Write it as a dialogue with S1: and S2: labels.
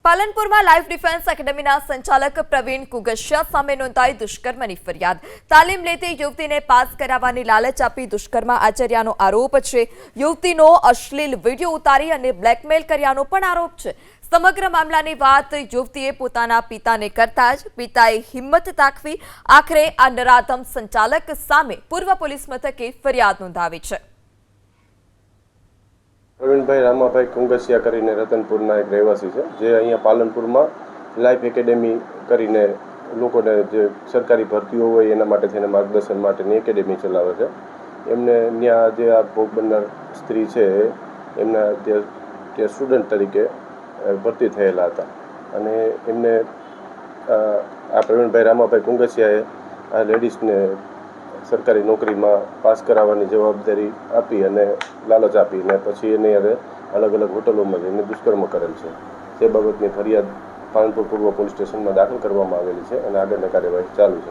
S1: પાલનપુરમાં life defence એકેડેમીના સંચાલક પ્રવીણ કુગશિયા સામે નોંધાઈ દુષ્કર્મની ફરિયાદ। તાલીમ લેતી યુવતીને પાસ કરાવવાની લાલચ આપી દુષ્કર્મ આચર્યાનો આરોપ છે। યુવતીનો અશ્લીલ વિડીયો ઉતારી અને બ્લેકમેલ કર્યાનો પણ આરોપ છે। સમગ્ર મામલાની વાત યુવતીએ પોતાના પિતાને કરતા જ પિતાએ હિંમત દાખવી આખરે આ નરાધમ સંચાલક સામે પૂર્વ પોલીસ મથકે ફરિયાદ નોંધાવી છે।
S2: પ્રવીણભાઈ રામાભાઈ કુંગસિયા કરીને રતનપુરના એક રહેવાસી છે, જે અહીંયા પાલનપુરમાં લાઈફ એકેડેમી કરીને લોકોને જે સરકારી ભરતીઓ હોય એના માટે થઈને માર્ગદર્શન માટેની એકેડેમી ચલાવે છે। એમને ત્યાં જે આ ભોગ બનનાર સ્ત્રી છે એમના ત્યાં સ્ટુડન્ટ તરીકે ભરતી થયેલા હતા અને એમને આ પ્રવીણભાઈ રામાભાઈ કુંગસિયાએ આ લેડીઝને સરકારી નોકરીમાં પાસ કરાવવાની જવાબદારી આપી અને લાલચ આપી અને પછી એને હવે અલગ અલગ હોટલોમાં જઈને દુષ્કર્મ કરેલ છે। તે બાબતની ફરિયાદ પાલનપુર પૂર્વ પોલીસ સ્ટેશનમાં દાખલ કરવામાં આવેલી છે અને આગળની કાર્યવાહી ચાલુ છે।